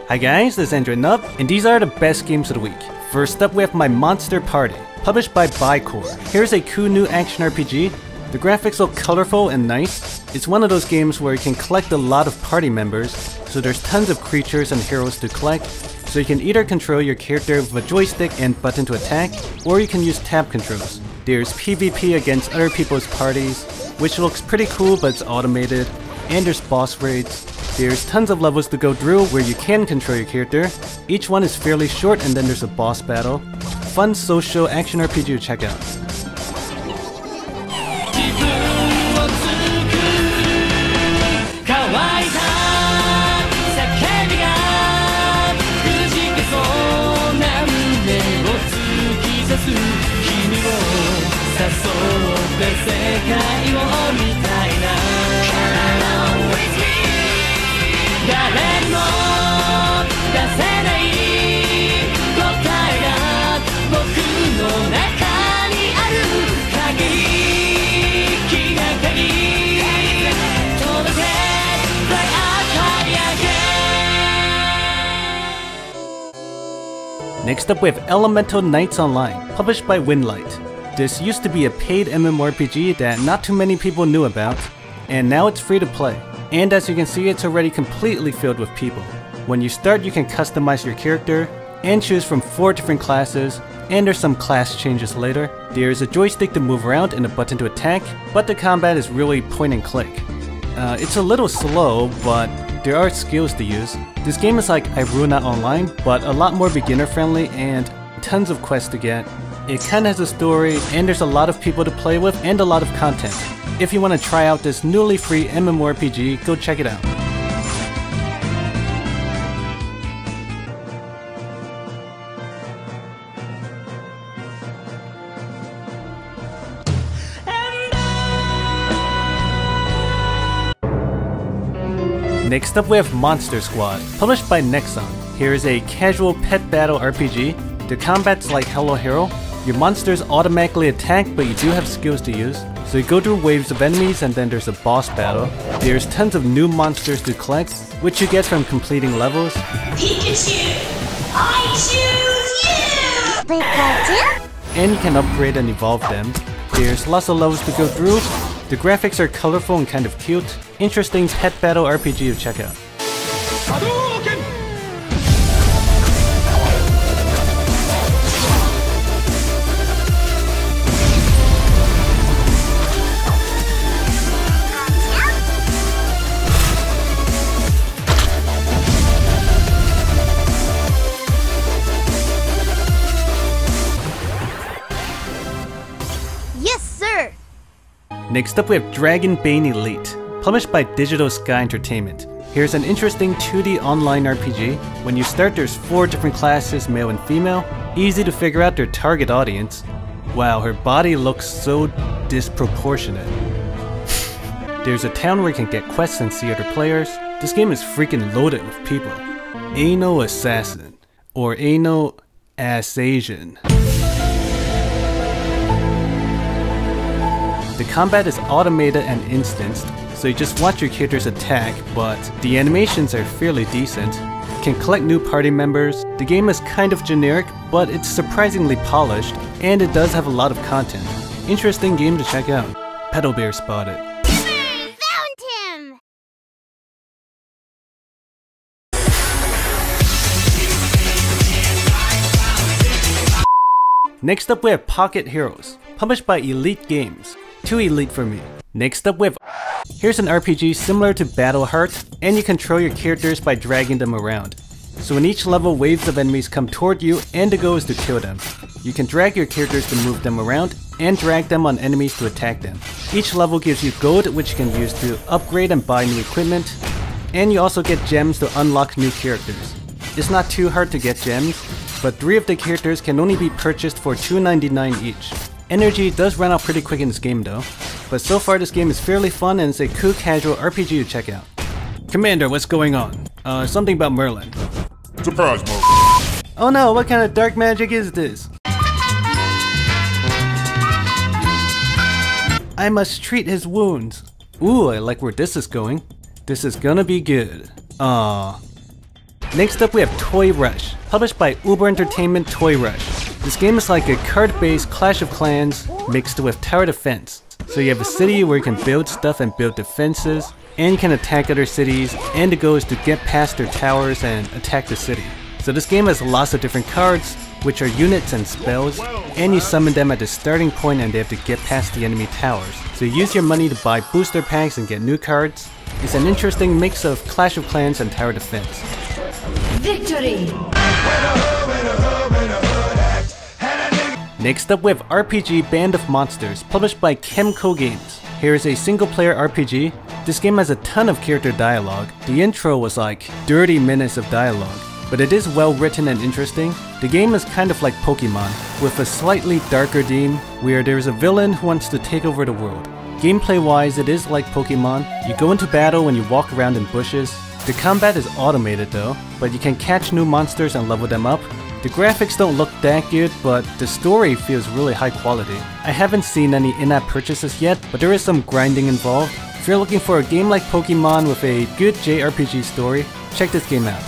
Hi guys, this is Android Nub, and these are the best games of the week. First up we have my MonsterParty, published by BiCORE. Here's a cool new action RPG. The graphics look colorful and nice. It's one of those games where you can collect a lot of party members, so there's tons of creatures and heroes to collect. So you can either control your character with a joystick and button to attack, or you can use tab controls. There's PvP against other people's parties, which looks pretty cool but it's automated, and there's boss raids. There's tons of levels to go through where you can control your character. Each one is fairly short and then there's a boss battle. Fun social action RPG to check out. Next up we have Elemental Knights Online, published by Winlight. This used to be a paid MMORPG that not too many people knew about, and now it's free to play. And as you can see, it's already completely filled with people. When you start, you can customize your character and choose from 4 different classes, and there's some class changes later. There's a joystick to move around and a button to attack, but the combat is really point and click. It's a little slow, but there are skills to use. This game is like Iruna Online, but a lot more beginner friendly and tons of quests to get. It kinda has a story, and there's a lot of people to play with and a lot of content. If you want to try out this newly free MMORPG, go check it out. Next up we have Monster Squad, published by Nexon. Here is a casual pet battle RPG. The combat's like Hello Hero. Your monsters automatically attack, but you do have skills to use. So you go through waves of enemies and then there's a boss battle. There's tons of new monsters to collect, which you get from completing levels. Pikachu, I choose you! Pikachu? And you can upgrade and evolve them. There's lots of levels to go through. The graphics are colorful and kind of cute. Interesting pet battle RPG to check out. Next up we have Dragon Bane Elite, published by Digital Sky Entertainment. Here's an interesting 2D online RPG. When you start there's 4 different classes, male and female. Easy to figure out their target audience. Wow, her body looks so disproportionate. There's a town where you can get quests and see other players. This game is freaking loaded with people. Anal Assassin, or Anal Assassin. The combat is automated and instanced, so you just watch your characters attack, but the animations are fairly decent. You can collect new party members. The game is kind of generic, but it's surprisingly polished, and it does have a lot of content. Interesting game to check out. Pedal Bear spotted. Found him! Next up we have Pocket Heroes, published by Elite Games. Too elite for me. Next up we have... Here's an RPG similar to Battle Heart, and you control your characters by dragging them around. So in each level, waves of enemies come toward you, and the goal is to kill them. You can drag your characters to move them around, and drag them on enemies to attack them. Each level gives you gold, which you can use to upgrade and buy new equipment, and you also get gems to unlock new characters. It's not too hard to get gems, but 3 of the characters can only be purchased for $2.99 each. Energy does run out pretty quick in this game though, but so far this game is fairly fun and it's a cool casual RPG to check out. Commander, what's going on? Something about Merlin. Surprise mode. Oh no, what kind of dark magic is this? I must treat his wounds. Ooh, I like where this is going. This is gonna be good. Aww. Next up we have Toy Rush, published by Uber Entertainment Toy Rush. This game is like a card-based Clash of Clans mixed with tower defense. So you have a city where you can build stuff and build defenses, and you can attack other cities, and the goal is to get past their towers and attack the city. So this game has lots of different cards, which are units and spells, and you summon them at the starting point and they have to get past the enemy towers. So you use your money to buy booster packs and get new cards. It's an interesting mix of Clash of Clans and tower defense. Victory! Next up we have RPG Band of Monsters, published by Chemco Games. Here is a single player RPG. This game has a ton of character dialogue. The intro was like 30 minutes of dialogue, but it is well written and interesting. The game is kind of like Pokemon, with a slightly darker theme where there is a villain who wants to take over the world. Gameplay wise, it is like Pokemon. You go into battle and you walk around in bushes. The combat is automated though, but you can catch new monsters and level them up. The graphics don't look that good, but the story feels really high quality. I haven't seen any in-app purchases yet, but there is some grinding involved. If you're looking for a game like Pokemon with a good JRPG story, check this game out.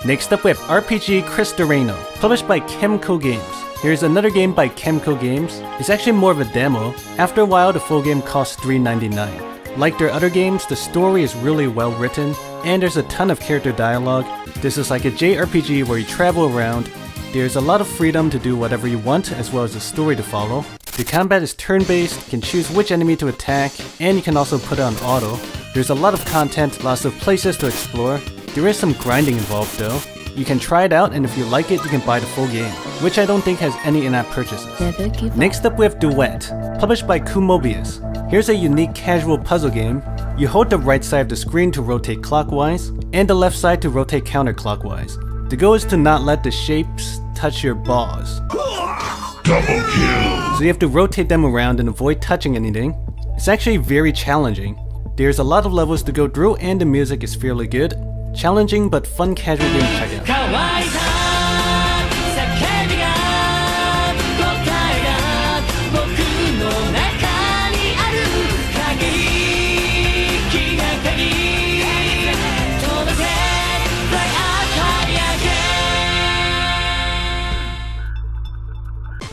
Next up we have RPG Crystareino, published by Chemco Games. Here's another game by Chemco Games. It's actually more of a demo. After a while, the full game costs $3.99. Like their other games, the story is really well written, and there's a ton of character dialogue. This is like a JRPG where you travel around. There's a lot of freedom to do whatever you want, as well as a story to follow. The combat is turn-based, you can choose which enemy to attack, and you can also put it on auto. There's a lot of content, lots of places to explore. There is some grinding involved though. You can try it out, and if you like it, you can buy the full game, which I don't think has any in-app purchases. Next up we have Duet, published by Kumobius. Here's a unique casual puzzle game. You hold the right side of the screen to rotate clockwise, and the left side to rotate counterclockwise. The goal is to not let the shapes touch your balls. Double kill! So you have to rotate them around and avoid touching anything. It's actually very challenging. There's a lot of levels to go through, and the music is fairly good. Challenging but fun casual game to check out.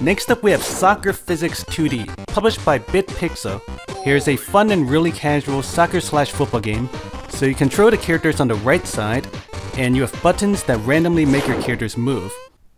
Next up we have Soccer Physics 2D, published by BitPixel. Here's a fun and really casual soccer/football game. So you control the characters on the right side, and you have buttons that randomly make your characters move.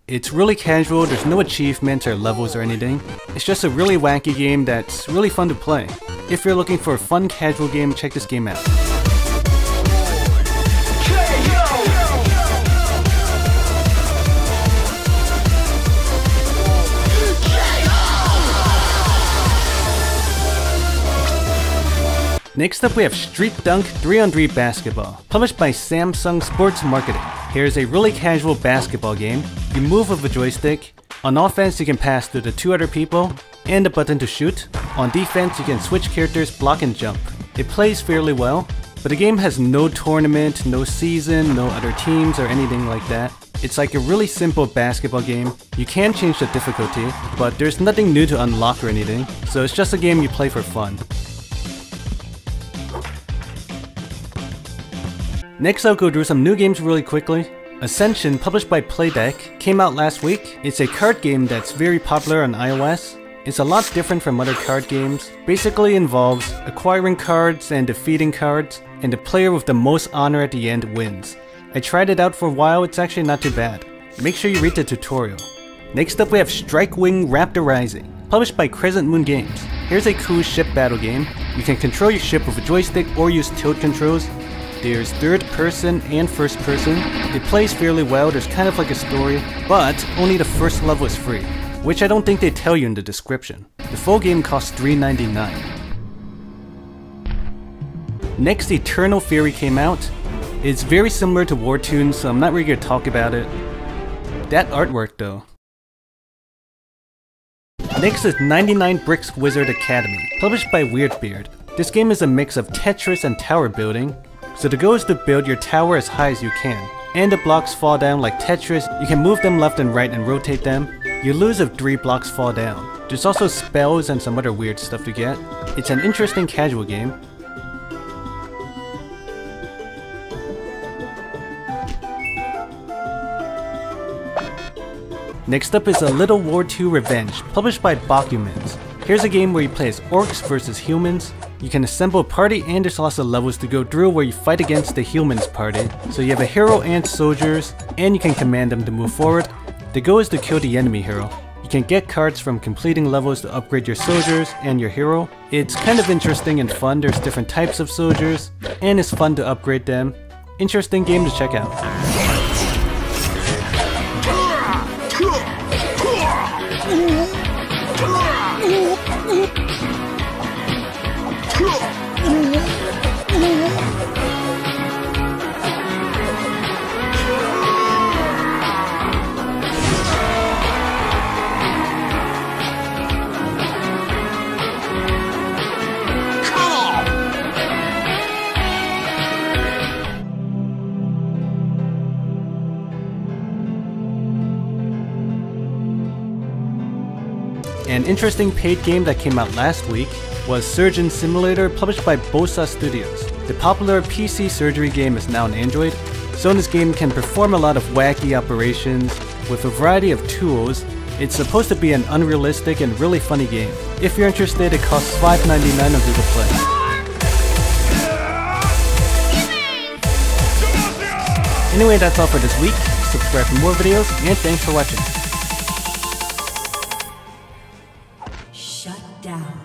It's really casual, there's no achievements or levels or anything. It's just a really wacky game that's really fun to play. If you're looking for a fun casual game, check this game out. Next up we have Street Dunk 3-on-3 Basketball, published by Samsung Sports Marketing. Here's a really casual basketball game. You move with a joystick. On offense you can pass to the 2 other people, and a button to shoot. On defense you can switch characters, block and jump. It plays fairly well, but the game has no tournament, no season, no other teams or anything like that. It's like a really simple basketball game. You can change the difficulty, but there's nothing new to unlock or anything, so it's just a game you play for fun. Next I'll go through some new games really quickly. Ascension, published by Playdek, came out last week. It's a card game that's very popular on iOS. It's a lot different from other card games. Basically involves acquiring cards and defeating cards, and the player with the most honor at the end wins. I tried it out for a while, it's actually not too bad. Make sure you read the tutorial. Next up we have Strikewing Raptor Rising, published by Crescent Moon Games. Here's a cool ship battle game. You can control your ship with a joystick or use tilt controls. There's third person and first person. It plays fairly well, there's kind of like a story, but only the first level is free, which I don't think they tell you in the description. The full game costs $3.99. Next, Eternal Fury came out. It's very similar to War Tunes, so I'm not really going to talk about it. That artwork though. Next is 99 Bricks Wizard Academy, published by WeirdBeard. This game is a mix of Tetris and tower building. So the goal is to build your tower as high as you can. and the blocks fall down like Tetris. You can move them left and right and rotate them. You lose if 3 blocks fall down. There's also spells and some other weird stuff to get. It's an interesting casual game. Next up is A Little War 2 Revenge, published by Bakumens. Here's a game where you play as orcs versus humans. You can assemble a party and there's lots of levels to go through where you fight against the humans party. So you have a hero and soldiers, and you can command them to move forward. The goal is to kill the enemy hero. You can get cards from completing levels to upgrade your soldiers and your hero. It's kind of interesting and fun. There's different types of soldiers, and it's fun to upgrade them. Interesting game to check out. An interesting paid game that came out last week was Surgeon Simulator, published by Bossa Studios. The popular PC surgery game is now on Android, so this game can perform a lot of wacky operations with a variety of tools. It's supposed to be an unrealistic and really funny game. If you're interested, it costs $5.99 on Google Play. Anyway, that's all for this week. Subscribe for more videos, and thanks for watching. Shut down.